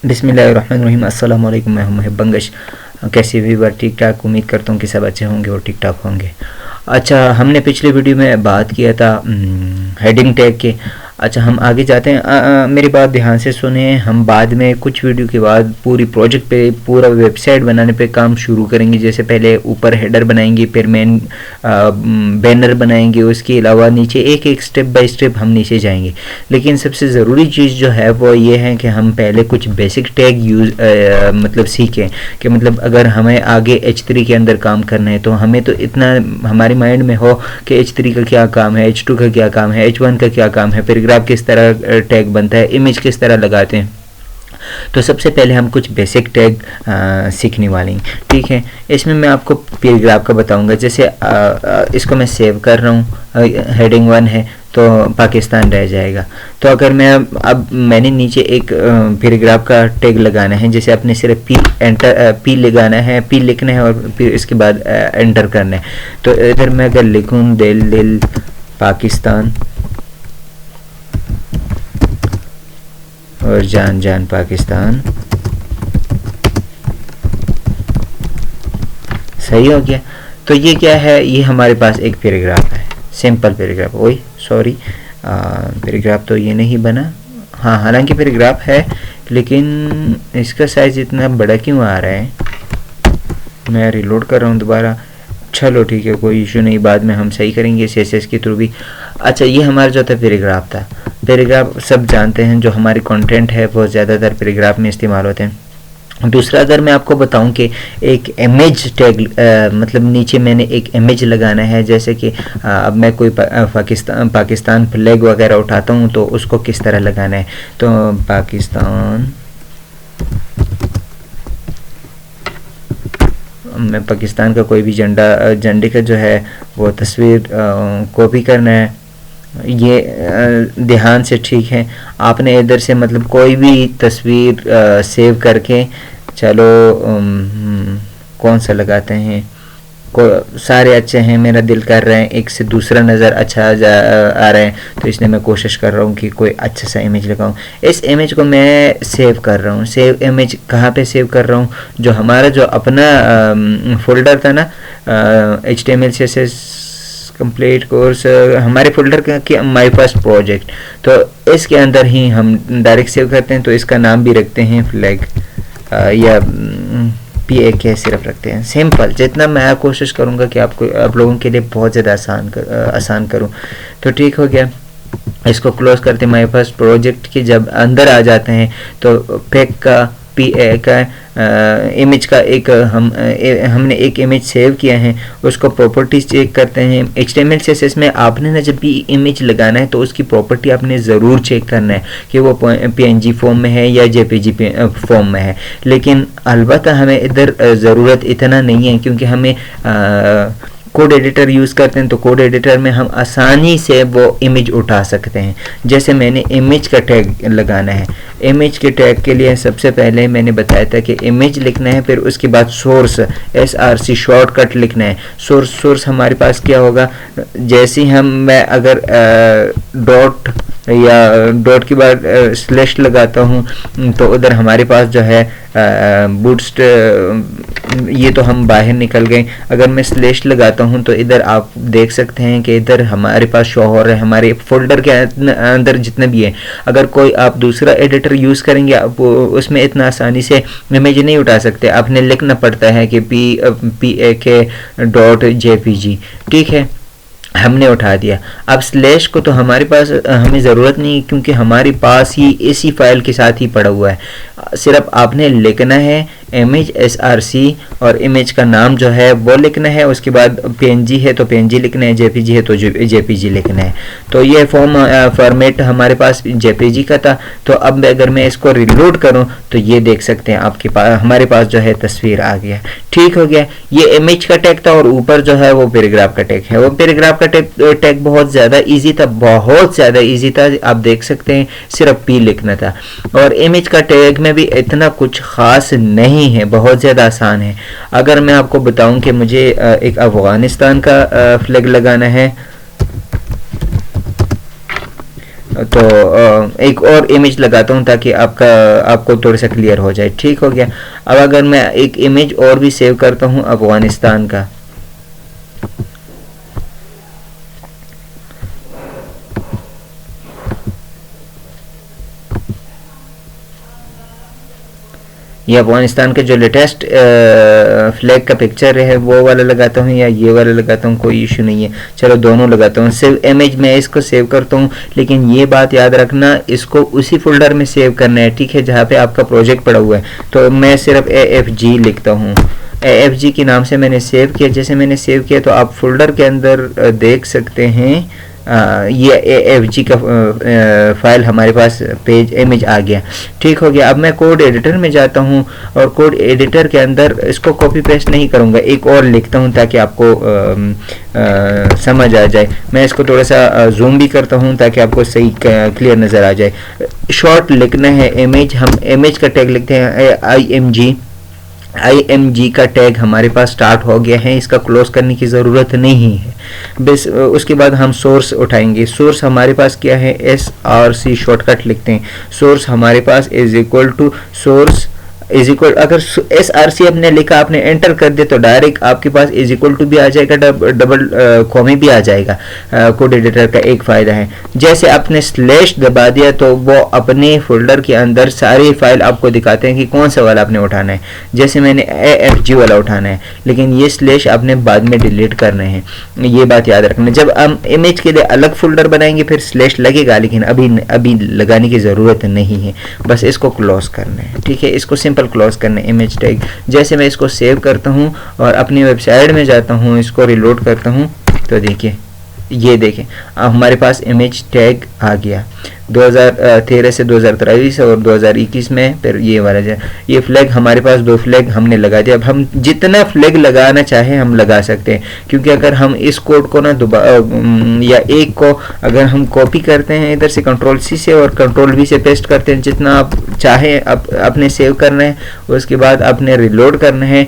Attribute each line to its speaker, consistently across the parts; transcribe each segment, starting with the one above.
Speaker 1: बिस्मिल्लाहिर्रहमानिर्रहीम। अस्सलाम वालेकुम। मैं हूं महब बंगश। कैसे व्यूअर? ठीक ठाक, उम्मीद करता हूं कि सब अच्छे होंगे और ठीक ठाक होंगे। अच्छा, हमने पिछले वीडियो में बात किया था हेडिंग टैग के। अच्छा, हम आगे जाते हैं। मेरी बात ध्यान से सुने। हम बाद में कुछ वीडियो के बाद पूरी प्रोजेक्ट पे, पूरा वेबसाइट बनाने पे काम शुरू करेंगे। जैसे पहले ऊपर हेडर बनाएंगे, फिर मेन बैनर बनाएंगे, उसके अलावा नीचे एक एक स्टेप बाय स्टेप हम नीचे जाएंगे। लेकिन सबसे ज़रूरी चीज़ जो है वो ये है कि हम पहले कुछ बेसिक टैग मतलब सीखें कि मतलब अगर हमें आगे H3 के अंदर काम करना है तो हमें तो इतना हमारे माइंड में हो कि H3 का क्या काम है, H2 का क्या काम है, H1 का क्या काम है, पैराग्राफ किस तरह टैग बनता है, इमेज किस तरह लगाते हैं। तो सबसे पहले हम कुछ बेसिक टैग सीखने वाले हैं। ठीक है, इसमें मैं आपको पैराग्राफ का बताऊंगा। जैसे इसको मैं सेव कर रहा हूँ, हेडिंग 1 है तो पाकिस्तान रह जाएगा। तो अगर मैं अब मैंने नीचे एक पैराग्राफ का टैग लगाना है, जैसे आपने सिर्फ पी लगाना है, पी लिखना है और फिर इसके बाद एंटर करना है। तो इधर मैं अगर लिखूँ दिल पाकिस्तान और जान पाकिस्तान, सही हो गया। तो ये क्या है, ये हमारे पास एक पैराग्राफ है, सिंपल पैराग्राफ। ओए सॉरी, पैराग्राफ तो ये नहीं बना। हाँ, हालांकि पैराग्राफ है लेकिन इसका साइज इतना बड़ा क्यों आ रहा है। मैं रिलोड कर रहा हूँ दोबारा। चलो ठीक है, कोई इशू नहीं, बाद में हम सही करेंगे CSS के थ्रू भी। अच्छा, ये हमारा जो था पैराग्राफ था। पैराग्राफ सब जानते हैं, जो हमारे कंटेंट है वो ज़्यादातर पैराग्राफ में इस्तेमाल होते हैं। दूसरा, अगर मैं आपको बताऊं कि एक इमेज टैग मतलब नीचे मैंने एक इमेज लगाना है, जैसे कि अब मैं कोई पाकिस्तान फ्लैग वगैरह उठाता हूं तो उसको किस तरह लगाना है। तो पाकिस्तान, मैं पाकिस्तान का कोई भी झंडे का जो है वो तस्वीर कॉपी करना है। ये ध्यान से, ठीक है, आपने इधर से मतलब कोई भी तस्वीर सेव करके, चलो कौन सा लगाते हैं, सारे अच्छे हैं, मेरा दिल कर रहा है एक से दूसरा नज़र अच्छा आ रहा है, तो इसलिए मैं कोशिश कर रहा हूँ कि कोई अच्छा सा इमेज लगाऊँ। इस इमेज को मैं सेव कर रहा हूँ। सेव इमेज कहाँ पे सेव कर रहा हूँ, जो हमारा जो अपना फोल्डर था ना, HTML CSS कंप्लीट कोर्स, हमारे फोल्डर का माय फर्स्ट प्रोजेक्ट, तो इसके अंदर ही हम डायरेक्ट सेव करते हैं। तो इसका नाम भी रखते हैं फ्लैग या PAK सिर्फ रखते हैं, सिंपल। जितना मैं कोशिश करूँगा कि आप लोगों के लिए बहुत ज़्यादा आसान करूँ। तो ठीक हो गया, इसको क्लोज करते हैं। माय फर्स्ट प्रोजेक्ट के जब अंदर आ जाते हैं तो पैक का PA का इमेज का एक हमने एक इमेज सेव किया है, उसको प्रॉपर्टीज चेक करते हैं। HTML CSS में आपने ना जब भी इमेज लगाना है तो उसकी प्रॉपर्टी आपने ज़रूर चेक करना है कि वो PNG फॉर्म में है या JPG फॉर्म में है। लेकिन अलबत्ता हमें इधर ज़रूरत इतना नहीं है, क्योंकि हमें कोड एडिटर यूज़ करते हैं, तो कोड एडिटर में हम आसानी से वो इमेज उठा सकते हैं। जैसे मैंने इमेज का टैग लगाना है, इमेज के टैग के लिए सबसे पहले मैंने बताया था कि इमेज लिखना है, फिर उसके बाद सोर्स SRC शॉर्टकट लिखना है। सोर्स हमारे पास क्या होगा, जैसे ही मैं अगर डॉट या डॉट के बाद स्लैश लगाता हूँ तो उधर हमारे पास जो है बूटस्ट, ये तो हम बाहर निकल गए। अगर मैं स्लैश लगाता हूँ तो इधर आप देख सकते हैं कि इधर हमारे पास शो हो रहा है हमारे फोल्डर के अंदर जितना भी है। अगर कोई आप दूसरा एडिटर यूज़ करेंगे, आप उसमें इतना आसानी से इमेज नहीं उठा सकते, आपने लिखना पड़ता है कि PAK.JPG। ठीक है, हमने उठा दिया। अब स्लैश को तो हमारे पास हमें ज़रूरत नहीं, क्योंकि हमारे पास ही इसी फाइल के साथ ही पड़ा हुआ है। सिर्फ आपने लिखना है इमेज SRC और इमेज का नाम जो है वो लिखना है। उसके बाद PNG है तो PNG लिखना है, JPG है तो JPG लिखना है। तो ये फॉर्मेट हमारे पास JPG का था। तो अब अगर मैं इसको रिलोड करूं तो ये देख सकते हैं आपके पास हमारे पास जो है तस्वीर आ गया। ठीक हो गया, ये इमेज का टैग था और ऊपर जो है वो पैराग्राफ का टैग है। वो पैराग्राफ का टैग बहुत ज़्यादा ईजी था, बहुत ज़्यादा ईजी था। आप देख सकते हैं सिर्फ P लिखना था। और इमेज का टैग में भी इतना कुछ ख़ास नहीं है, बहुत ज़्यादा आसान है। अगर मैं आपको बताऊं कि मुझे एक अफगानिस्तान का फ्लैग लगाना है, तो एक और इमेज लगाता हूँ ताकि आपको थोड़ा सा क्लियर हो जाए। ठीक हो गया। अब अगर मैं एक इमेज और भी सेव करता हूँ अफगानिस्तान का, ये अफगानिस्तान के जो लेटेस्ट फ्लैग का पिक्चर है वो वाला लगाता हूँ या ये वाला लगाता हूँ, कोई इशू नहीं है। चलो दोनों लगाता हूँ। सेव इमेज में इसको सेव करता हूँ, लेकिन ये बात याद रखना इसको उसी फोल्डर में सेव करना है, ठीक है, जहाँ पे आपका प्रोजेक्ट पड़ा हुआ है। तो मैं सिर्फ AFG लिखता हूँ, AFG के नाम से मैंने सेव किया। जैसे मैंने सेव किया तो आप फोल्डर के अंदर देख सकते हैं ये AFG का फाइल हमारे पास पेज इमेज आ गया। ठीक हो गया। अब मैं कोड एडिटर में जाता हूँ और कोड एडिटर के अंदर इसको कॉपी पेस्ट नहीं करूँगा, एक और लिखता हूँ ताकि आपको समझ आ जाए। मैं इसको थोड़ा सा जूम भी करता हूँ ताकि आपको सही क्लियर नज़र आ जाए। शॉर्ट लिखना है इमेज, हम इमेज का टैग लिखते हैं IMG का टैग हमारे पास स्टार्ट हो गया है, इसका क्लोज करने की ज़रूरत नहीं है। बस उसके बाद हम सोर्स उठाएंगे। सोर्स हमारे पास क्या है, SRC शॉर्टकट लिखते हैं। सोर्स हमारे पास is equal to source is equal, अगर SRC आपने लिखा, आपने एंटर कर दिया तो डायरेक्ट आपके पास इज इक्वल टू भी आ जाएगा, डबल कॉमा भी आ जाएगा। कोड एडिटर का एक फ़ायदा है, जैसे आपने स्लैश दबा दिया तो वो अपने फोल्डर के अंदर सारी फाइल आपको दिखाते हैं कि कौन सा वाला आपने उठाना है। जैसे मैंने AFG वाला उठाना है, लेकिन ये स्लैश आपने बाद में डिलीट करने हैं, ये बात याद रखना। जब हम इमेज के लिए अलग फोल्डर बनाएंगे फिर स्लैश लगेगा, लेकिन अभी लगाने की ज़रूरत नहीं है, बस इसको क्लोज करना है। ठीक है, इसको सिंपल क्लोज करना है इमेज टैग। जैसे मैं इसको सेव करता हूँ और अपनी वेबसाइट में जाता हूँ, इसको रिलोड करता हूँ तो देखिए, ये देखें अब हमारे पास इमेज टैग आ गया। 2013 से 2023 और 2021 में फिर ये वाला ये फ्लैग हमारे पास 2 फ्लैग हमने लगा दिया। अब हम जितना फ्लैग लगाना चाहें हम लगा सकते हैं, क्योंकि अगर हम इस कोड को ना या एक को अगर हम कॉपी करते हैं इधर से Ctrl+C से और Ctrl+V से पेस्ट करते हैं, जितना आप चाहें अपने सेव करना है, उसके बाद आपने रिलोड करना है।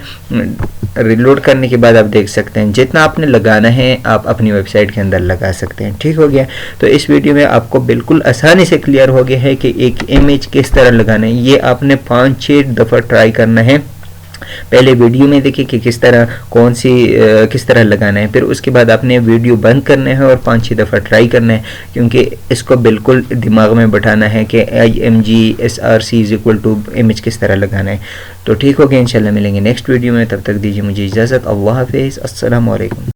Speaker 1: रिलोड करने के बाद आप देख सकते हैं जितना आपने लगाना है आप अपनी वेबसाइट के अंदर लगा सकते हैं। ठीक हो गया। तो इस वीडियो में आपको बिल्कुल आसानी से क्लियर हो गया है कि एक इमेज किस तरह लगाना है। ये आपने 5-6 दफ़ा ट्राई करना है। पहले वीडियो में देखिए कि किस तरह किस तरह लगाना है, फिर उसके बाद आपने वीडियो बंद करना है और 5-6 दफ़ा ट्राई करना है, क्योंकि इसको बिल्कुल दिमाग में बैठाना है कि IMG SRC is equal to image किस तरह लगाना है। तो ठीक हो गया, इंशाल्लाह मिलेंगे नेक्स्ट वीडियो में, तब तक दीजिए मुझे इजाज़त। अल्लाह हाफ़िज़, अस्सलाम वालेकुम।